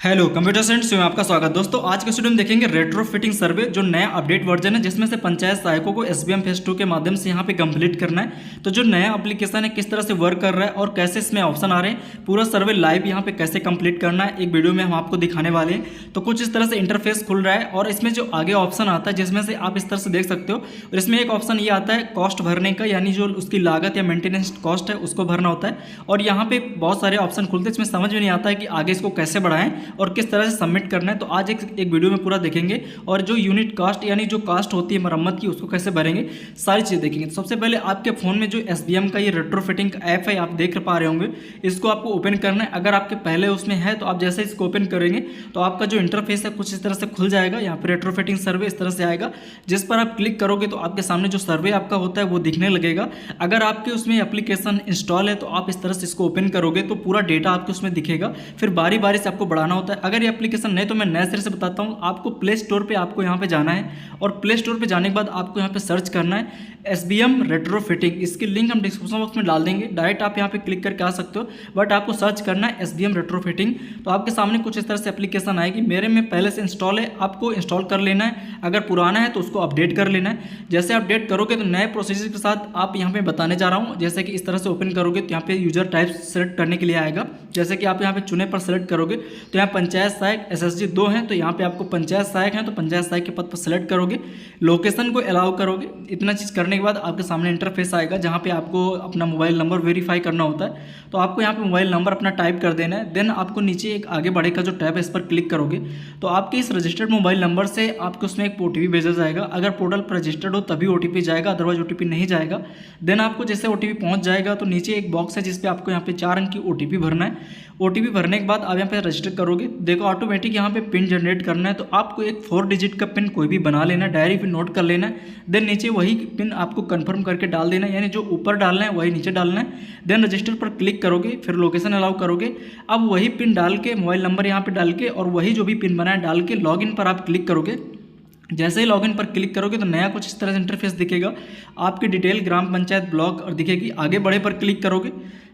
Hello computer science में आपका स्वागत। दोस्तों आज के स्टूडियो में देखेंगे रेट्रोफिटिंग सर्वे जो नया अपडेट वर्जन है, जिसमें से पंचायत सहायकों को एसबीएम फेज 2 के माध्यम से यहाँ पे कंप्लीट करना है। तो जो नया एप्लीकेशन है किस तरह से वर्क कर रहा है और कैसे इसमें ऑप्शन आ रहे हैं, पूरा सर्वे लाइव यहाँ पे कैसे कंप्लीट करना है एक वीडियो में हम आपको दिखाने वाले हैं। तो कुछ इस तरह से इंटरफेस खुल रहा है और इसमें जो आगे ऑप्शन आता है जिसमें से आप इस तरह से देख सकते हो, और इसमें एक ऑप्शन ये आता है कॉस्ट भरने का, यानी जो उसकी लागत या मेंटेनेंस कॉस्ट है उसको भरना होता है। और यहाँ पे बहुत सारे ऑप्शन खुलते हैं, इसमें समझ में नहीं आता है कि आगे इसको कैसे बढ़ाएं और किस तरह से सबमिट करना है। तो आज एक वीडियो में पूरा देखेंगे और जो यूनिट कास्ट यानी जो कास्ट होती है मरम्मत की उसको कैसे भरेंगे, सारी चीज़ें देखेंगे। तो सबसे पहले आपके फ़ोन में जो एसबीएम का ये रेट्रोफिटिंग ऐप है आप देख पा रहे होंगे, इसको आपको ओपन करना है। अगर आपके पहले उसमें है तो आप जैसे इसको ओपन करेंगे तो आपका जो इंटरफेस है कुछ इस तरह से खुल जाएगा। यहाँ पर रेट्रोफिटिंग सर्वे इस तरह से आएगा, जिस पर आप क्लिक करोगे तो आपके सामने जो सर्वे आपका होता है वो दिखने लगेगा। अगर आपके उसमें एप्लीकेशन इंस्टॉल है तो आप इस तरह से इसको ओपन करोगे तो पूरा डेटा आपके उसमें दिखेगा। फिर बारी बारी से आपको बढ़ाना होता है। अगर ये एप्लीकेशन नहीं तो मैं नए सिरे से बताता हूँ। आपको प्ले स्टोर पे आपको यहाँ पे जाना है और प्ले स्टोर पे जाने के बाद आपको यहाँ पे सर्च करना है एसबीएम रेट्रोफिटिंग। इसकी लिंक हम डिस्क्रिप्शन बॉक्स में डाल देंगे, डायरेक्ट आप यहाँ पे क्लिक करके आ सकते हो। बट आपको सर्च करना है एसबीएम रेट्रोफिटिंग, तो आपके सामने कुछ इस तरह से एप्लीकेशन आएगी। मेरे में पहले से इंस्टॉल है, आपको इंस्टॉल कर लेना है। अगर पुराना है तो उसको अपडेट कर लेना है। जैसे अपडेट करोगे तो नए प्रोसीजर के साथ आप यहाँ पे बताने जा रहा हूँ। जैसे कि इस तरह से ओपन करोगे तो यहाँ पे यूजर टाइप सेलेक्ट करने के लिए आएगा। जैसे कि आप यहाँ पे चुने पर सेलेक्ट करोगे तो यहाँ पंचायत सहायक एसएसजी 2 है, तो यहाँ पे आपको पंचायत सहायक है तो पंचायत सहायक के पद पर सेलेक्ट करोगे, लोकेशन को अलाउ करोगे। इतना चीज़ करने के बाद आपके सामने इंटरफेस आएगा जहाँ पे आपको अपना मोबाइल नंबर वेरीफाई करना होता है। तो आपको यहाँ पे मोबाइल नंबर अपना टाइप कर देना है। देन आपको नीचे एक आगे बढ़े का जो टैब है इस पर क्लिक करोगे तो आपके इस रजिस्टर्ड मोबाइल नंबर से आपको उसमें एक ओटीपी भेजा जाएगा। अगर पोर्टल पर रजिस्टर्ड हो तभी ओटीपी जाएगा, अदरवाइज ओटीपी नहीं जाएगा। देन आपको जैसे ओटीपी पहुँच जाएगा तो नीचे एक बॉक्स है जिसपे आपको यहाँ पे 4 अंक की ओटीपी भरना है। ओटीपी भरने के बाद आप यहाँ पे रजिस्टर करोगे, देखो ऑटोमेटिक यहाँ पे पिन जनरेट करना है। तो आपको एक 4 डिजिट का पिन कोई भी बना लेना है, डायरी पे नोट कर लेना है। देन नीचे वही पिन आपको कंफर्म करके डाल देना है, यानी जो ऊपर डालना है वही नीचे डालना है। देन रजिस्टर पर क्लिक करोगे, फिर लोकेशन अलाउ करोगे। अब वही पिन डाल के मोबाइल नंबर यहाँ पे डाल के और वही जो भी पिन बना है डाल के लॉगिन पर आप क्लिक करोगे। जैसे ही लॉगिन पर क्लिक करोगे तो नया कुछ इस तरह से इंटरफेस दिखेगा। आपकी डिटेल ग्राम पंचायत ब्लॉक और दिखेगी। आगे बढ़े पर क्लिक करोगे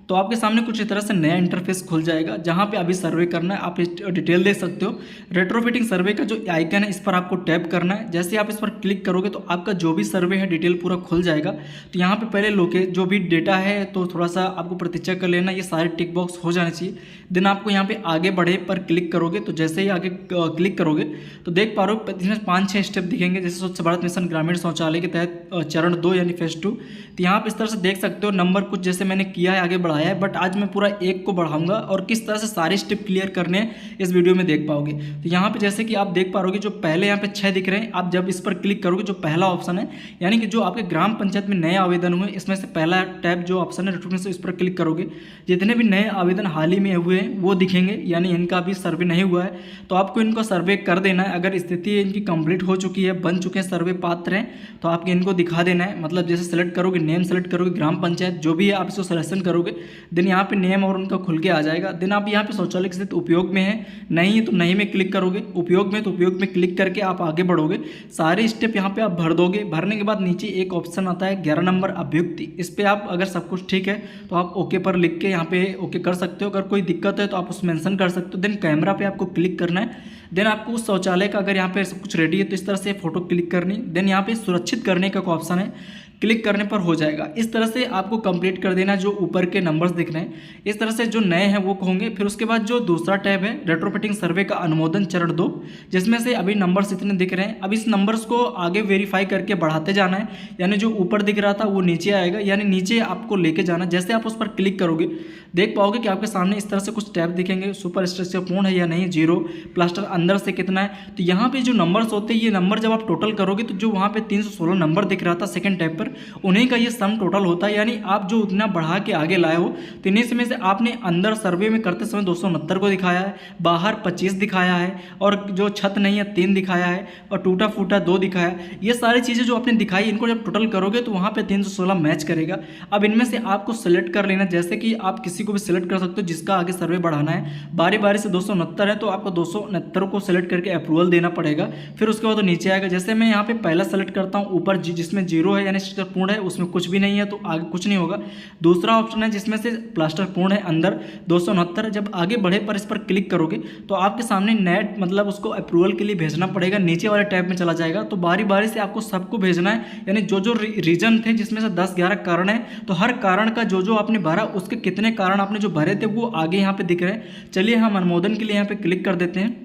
तो आपके सामने कुछ इस तरह से नया इंटरफेस खुल जाएगा जहां पे अभी सर्वे करना है। आप डिटेल देख सकते हो। रेट्रोफिटिंग सर्वे का जो आइकन है इस पर आपको टैप करना है। जैसे आप इस पर क्लिक करोगे तो आपका जो भी सर्वे है डिटेल पूरा खुल जाएगा। तो यहाँ पे पहले जो भी डेटा है तो थोड़ा सा आपको प्रतीक्षा कर लेना, ये सारे टिक बॉक्स हो जाने चाहिए। देन आपको यहाँ पे आगे बढ़े पर क्लिक करोगे तो जैसे ही आगे क्लिक करोगे तो देख पा रहे हो इसमें 5-6 स्टेप दिखेंगे। जैसे स्वच्छ भारत मिशन ग्रामीण शौचालय के तहत चरण 2 यानी फेज 2। तो यहाँ पे इस तरह से देख सकते हो नंबर कुछ जैसे मैंने किया है आगे बढ़ाया है, बट आज मैं पूरा 1 को बढ़ाऊंगा और किस तरह से सारे स्टेप क्लियर करने हैं इस वीडियो में देख पाओगे। तो यहाँ पे जैसे कि आप देख पा रहे जो पहले यहाँ पे 6 दिख रहे हैं, आप जब इस पर क्लिक करोगे जो पहला ऑप्शन है यानी कि जो आपके ग्राम पंचायत में नए आवेदन हुए इसमें से पहला टैब जो ऑप्शन है रेट्रोफिटिंग, इस पर क्लिक करोगे। जितने भी नए आवेदन हाल ही में हुए हैं वो दिखेंगे, यानी इनका अभी सर्वे नहीं हुआ है तो आपको इनको सर्वे कर देना है। अगर स्थिति इनकी कंप्लीट हो चुकी है, बन चुके हैं, सर्वे पात्र हैं तो आपको इनको दिखा देना है। मतलब जैसे सेलेक्ट करोगे, नेम सेलेक्ट करोगे, ग्राम पंचायत जो भी है आप इसको सिलेक्शन करोगे। देन यहाँ पे नेम और उनका खुल के आ जाएगा। देन आप यहाँ पे शौचालय के स्थिति उपयोग में है, नहीं तो नहीं में क्लिक करोगे, उपयोग में तो उपयोग में क्लिक करके आप आगे बढ़ोगे। सारे स्टेप यहाँ पे आप भर दोगे। भरने के बाद नीचे एक ऑप्शन आता है 11 नंबर अभ्युक्ति, इस पर आप अगर सब कुछ ठीक है तो आप ओके पर लिख के यहाँ पे ओके कर सकते हो। अगर कोई दिक्कत है तो आप उस मेंशन कर सकते हो। देन कैमरा पे आपको क्लिक करना है। देन आपको उस शौचालय का अगर यहाँ पे सब कुछ रेडी है तो इस तरह से फोटो क्लिक करनी। देन यहाँ पे सुरक्षित करने का ऑप्शन है, क्लिक करने पर हो जाएगा। इस तरह से आपको कंप्लीट कर देना। जो ऊपर के नंबर्स दिख रहे हैं इस तरह से जो नए हैं वो होंगे। फिर उसके बाद जो दूसरा टैब है रेट्रोफिटिंग सर्वे का अनुमोदन चरण 2, जिसमें से अभी नंबर्स इतने दिख रहे हैं। अब इस नंबर्स को आगे वेरीफाई करके बढ़ाते जाना है, यानी जो ऊपर दिख रहा था वो नीचे आएगा, यानी नीचे आपको लेके जाना। जैसे आप उस पर क्लिक करोगे देख पाओगे कि आपके सामने इस तरह से कुछ टैब दिखेंगे। सुपर स्ट्रक्चर पूर्ण है या नहीं, 0, प्लास्टर अंदर से कितना है। तो यहाँ पे जो नंबर्स होते हैं ये नंबर जब आप टोटल करोगे तो जो वहाँ पे 316 नंबर दिख रहा था सेकंड टैब पर, उन्हीं का ये सम टोटल होता है। यानी आप जो उतना बढ़ा के आगे लाए हो तो इन्हीं में से आपने अंदर सर्वे में करते समय 269 को दिखाया है, बाहर 25 दिखाया है, और जो छत नहीं है 3 दिखाया है, और टूटा फूटा 2 दिखाया है। ये सारी चीज़ें जो आपने दिखाई इनको जब टोटल करोगे तो वहाँ पे 316 मैच करेगा। अब इनमें से आपको सेलेक्ट कर लेना। जैसे कि आप किसी को भी सिलेक्ट कर सकते हो जिसका आगे सर्वे बढ़ाना है। बारी बारी से 269 है तो आपको 269 को सिलेक्ट करके अप्रूवल देना पड़ेगा। फिर उसके बाद तो नीचे आएगा। जैसे मैं यहाँ पे पहला सेलेक्ट करता हूँ ऊपर जिसमें 0 है यानी प्लास्टर पूर्ण है उसमें कुछ भी नहीं है तो आगे कुछ नहीं होगा। दूसरा ऑप्शन है जिसमें से प्लास्टर पूर्ण है अंदर 269, जब आगे बढ़े पर इस पर क्लिक करोगे तो आपके सामने नेट मतलब उसको अप्रूवल के लिए भेजना पड़ेगा, नीचे वाले टैब में चला जाएगा। तो बारी बारी से आपको सबको भेजना है, यानी जो जो रीजन थे जिसमें से 10-11 कारण है तो हर कारण का जो जो आपने भरा उसके कितने कारण आपने जो भरे थे वो आगे यहाँ पे दिख रहे हैं। चलिए हम अनुमोदन के लिए यहाँ पे क्लिक कर देते हैं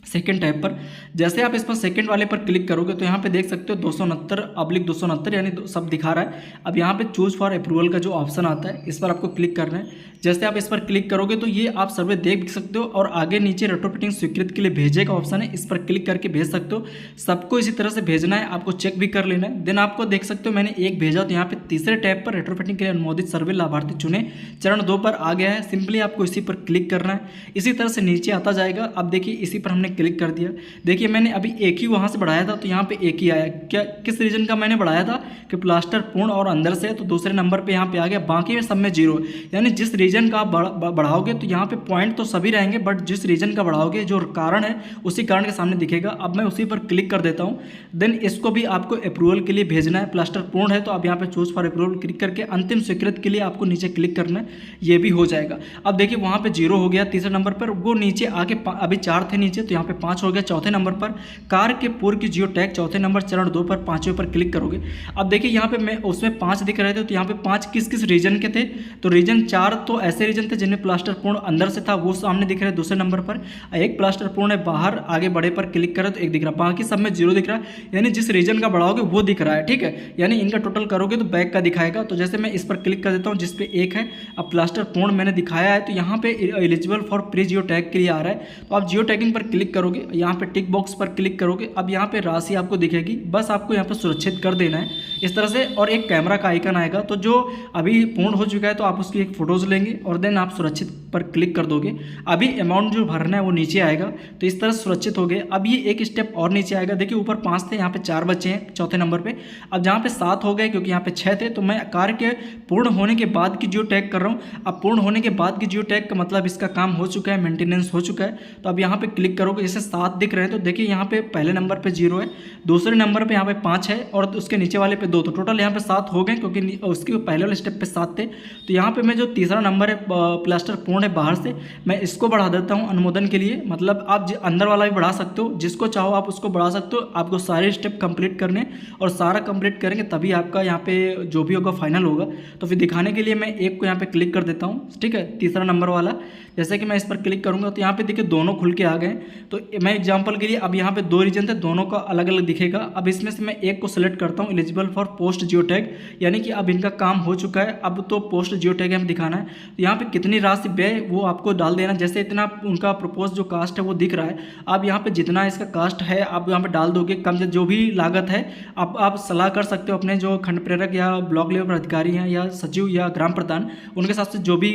सेकेंड टैब पर। जैसे आप इस पर सेकेंड वाले पर क्लिक करोगे तो यहाँ पे देख सकते हो 269/269 यानी सब दिखा रहा है। अब यहाँ पे चूज फॉर अप्रूवल का जो ऑप्शन आता है इस पर आपको क्लिक करना है। जैसे आप इस पर क्लिक करोगे तो ये आप सर्वे देख सकते हो और आगे नीचे रेट्रोफिटिंग स्वीकृत के लिए भेजे का ऑप्शन है, इस पर क्लिक करके भेज सकते हो। सबको इसी तरह से भेजना है, आपको चेक भी कर लेना है। देन आपको देख सकते हो मैंने एक भेजा तो यहाँ पे तीसरे टैब पर रेट्रोफिटिंग के लिए अनुमोदित सर्वे लाभार्थी चुने चरण 2 पर आ गया है। सिंपली आपको इसी पर क्लिक करना है, इसी तरह से नीचे आता जाएगा। अब देखिए इसी पर हमने क्लिक कर दिया। देखिए मैंने अभी एक ही वहाँ से बढ़ाया था तो यहाँ पे एक ही आया। क्या किस रीजन का मैंने बढ़ाया था कि प्लास्टर पूर्ण और अंदर से, तो दूसरे नंबर पे यहाँ पे आ गया। बाकी में सब में 0, यानी जिस रीजन का आप बढ़ाओगे तो यहाँ पे पॉइंट तो सभी रहेंगे बट जिस रीजन का बढ़ाओगे जो कारण है उसी कारण के सामने दिखेगा। अब मैं उसी पर क्लिक कर देता हूँ। देन इसको भी आपको अप्रूवल के लिए भेजना है। प्लास्टर पूर्ण है तो अब यहाँ पे चूज फॉर अप्रूवल क्लिक करके अंतिम स्वीकृत के लिए आपको नीचे क्लिक करना है, ये भी हो जाएगा। अब देखिए वहाँ पे 0 हो गया तीसरे नंबर पर, वो नीचे आके अभी 4 थे नीचे तो यहाँ पे 5 हो गया। चौथे नंबर पर कार के पूर्व की जियो टैग चौथे नंबर चरण 2 पर 5वें पर क्लिक करोगे। अब देखिए यहाँ पे मैं उसमें 5 दिख रहे थे तो यहाँ पे 5 किस किस रीजन के थे, तो रीजन 4 तो ऐसे रीजन थे जिनमें प्लास्टर पूर्ण अंदर से था वो सामने दिख रहे हैं दूसरे नंबर पर। एक प्लास्टर पूर्ण है बाहर आगे बड़े पर क्लिक करें तो 1 दिख रहा, बाकी सब में 0 दिख रहा है, यानी जिस रीजन का बढ़ाओगे वो दिख रहा है। ठीक है, यानी इनका टोटल करोगे तो बैक का दिखाएगा। तो जैसे मैं इस पर क्लिक कर देता हूँ जिस पे 1 है। अब प्लास्टर पूर्ण मैंने दिखाया है तो यहाँ पे eligible for pre geo tag के लिए आ रहा है, तो आप जियो टैगिंग पर क्लिक करोगे, यहाँ पे टिक बॉक्स पर क्लिक करोगे। अब यहाँ पे राशि आपको दिखेगी, बस आपको यहाँ पे सुरक्षित कर देना है इस तरह से, और एक कैमरा का आइकन आएगा। तो जो अभी पूर्ण हो चुका है तो आप उसकी एक फोटोज लेंगे और देन आप सुरक्षित पर क्लिक कर दोगे। अभी अमाउंट जो भरना है वो नीचे आएगा, तो इस तरह सुरक्षित हो गए। अब ये एक स्टेप और नीचे आएगा। देखिए ऊपर 5 थे, यहाँ पे 4 बचे हैं चौथे नंबर पे। अब जहाँ पे 7 हो गए क्योंकि यहाँ पे 6 थे, तो मैं कार्य के पूर्ण होने के बाद की जियो टैग कर रहा हूँ। अब पूर्ण होने के बाद की जियो टैग का मतलब इसका काम हो चुका है, मेंटेनेंस हो चुका है। तो अब यहाँ पे क्लिक करोगे, जैसे 7 दिख रहे हैं तो देखिए यहाँ पे पहले नंबर पे 0 है, दूसरे नंबर पे यहाँ पे 5 है और उसके नीचे वाले पे 2, तो टोटल यहाँ पे 7 हो गए क्योंकि उसके पहले वाले स्टेप पे 7 थे। तो यहाँ पे मैं जो तीसरा नंबर है प्लास्टर पूर्ण है बाहर से, मैं इसको बढ़ा देता हूँ अनुमोदन के लिए। मतलब आप अंदर वाला भी बढ़ा सकते हो, जिसको चाहो आप उसको बढ़ा सकते हो। आपको सारे स्टेप कंप्लीट करने और सारा कंप्लीट करेंगे तभी आपका यहाँ पे जो भी होगा फाइनल होगा। तो फिर दिखाने के लिए मैं एक को यहाँ पे क्लिक कर देता हूँ, ठीक है, तीसरा नंबर वाला। जैसे कि मैं इस पर क्लिक करूँगा तो यहाँ पे देखिए दोनों खुल के आ गए। तो मैं एग्जाम्पल के लिए अब यहाँ पे 2 रीजन थे, दोनों का अलग अलग दिखेगा। अब इसमें से मैं एक को सिलेक्ट करता हूँ, eligible for post geo tag, यानी कि अब इनका काम हो चुका है। अब तो पोस्ट जियो टैग हमें दिखाना है, तो यहाँ पे कितनी राशि व्यय वो आपको डाल देना। जैसे इतना उनका प्रपोज जो कास्ट है वो दिख रहा है, आप यहाँ पे जितना इसका कास्ट है आप यहाँ पे डाल दोगे। कम जो भी लागत है आप सलाह कर सकते हो अपने जो खंड प्रेरक या ब्लॉक लेवल पर अधिकारी हैं या सचिव या ग्राम प्रधान, उनके साथ से जो भी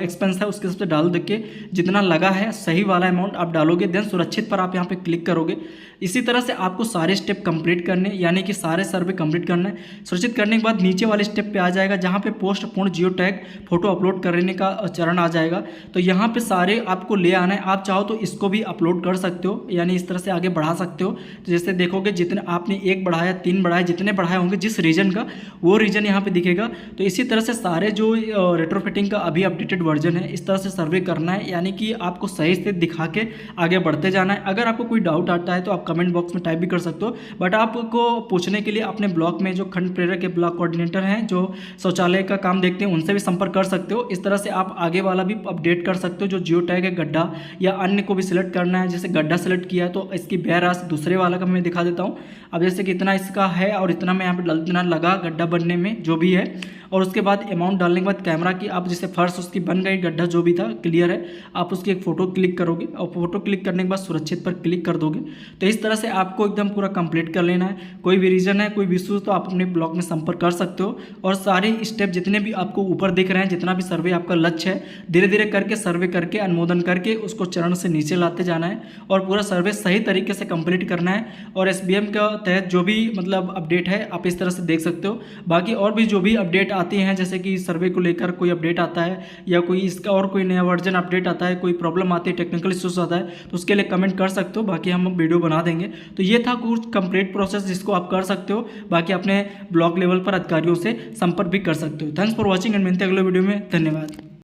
एक्सपेंस है उसके हिसाब से डाल दे के जितना लगा है सही वाला अमाउंट आप डालोगे। देन सुरक्षित पर आप यहाँ पे क्लिक करोगे। इसी तरह से आपको सारे स्टेप कंप्लीट करने, यानी कि सारे सर्वे कंप्लीट करना है। सुरक्षित करने के बाद नीचे वाले स्टेप पे आ जाएगा जहाँ पे पोस्ट पूर्ण जियो टैग फोटो अपलोड करने का चरण आ जाएगा। तो यहाँ पे सारे आपको ले आना है। आप चाहो तो इसको भी अपलोड कर सकते हो, यानी इस तरह से आगे बढ़ा सकते हो। तो जैसे देखोगे जितने आपने 1 बढ़ाया 3 बढ़ाया, जितने बढ़ाए होंगे जिस रीजन का वो रीजन यहाँ पे दिखेगा। तो इसी तरह से सारे जो रेट्रोफिटिंग का अभी अपडेटेड वर्जन है इस तरह से सर्वे करना है, यानी कि आपको सही से दिखा के आगे बढ़ते जाना है। अगर आपको कोई डाउट आता है तो आप कमेंट बॉक्स में टाइप भी कर सकते हो, बट आपको पूछने के लिए अपने ब्लॉक में जो खंड प्रेरक के ब्लॉक कोऑर्डिनेटर हैं जो शौचालय का काम देखते हैं उनसे भी संपर्क कर सकते हो। इस तरह से आप आगे वाला भी अपडेट कर सकते हो। जो जियो टैग है गड्ढा या अन्य को भी सिलेक्ट करना है, जैसे गड्ढा सेलेक्ट किया है तो इसकी व्यय राशि दूसरे वाला का मैं दिखा देता हूँ। अब जैसे कि इतना इसका है और इतना मैं यहाँ पे इतना लगा गड्ढा बनने में जो भी है, और उसके बाद अमाउंट डालने के बाद कैमरा की आप जैसे फर्श उसकी बन गई, गड्ढा जो भी था क्लियर है, आप उसकी एक फ़ोटो क्लिक करोगे और फोटो क्लिक करने के बाद सुरक्षित पर क्लिक कर दोगे। तो इस तरह से आपको एकदम पूरा कंप्लीट कर लेना है। कोई भी रीजन है, कोई भी इशू तो आप अपने ब्लॉग में संपर्क कर सकते हो। और सारे स्टेप जितने भी आपको ऊपर दिख रहे हैं, जितना भी सर्वे आपका लक्ष्य है, धीरे धीरे करके सर्वे करके अनुमोदन करके उसको चरण से नीचे लाते जाना है और पूरा सर्वे सही तरीके से कंप्लीट करना है। और SBM का तहत जो भी मतलब अपडेट है आप इस तरह से देख सकते हो। बाकी और भी जो भी अपडेट आती हैं, जैसे कि सर्वे को लेकर कोई अपडेट आता है या कोई इसका और कोई नया वर्जन अपडेट आता है, कोई प्रॉब्लम आती है, टेक्निकल इश्यूज आता है, तो उसके लिए कमेंट कर सकते हो। बाकी हम वीडियो बना देंगे। तो ये था कुछ कंप्लीट प्रोसेस जिसको आप कर सकते हो। बाकी अपने ब्लॉक लेवल पर अधिकारियों से संपर्क भी कर सकते हो। थैंक्स फॉर वॉचिंग एंड मिलते हैं अगले वीडियो में। धन्यवाद।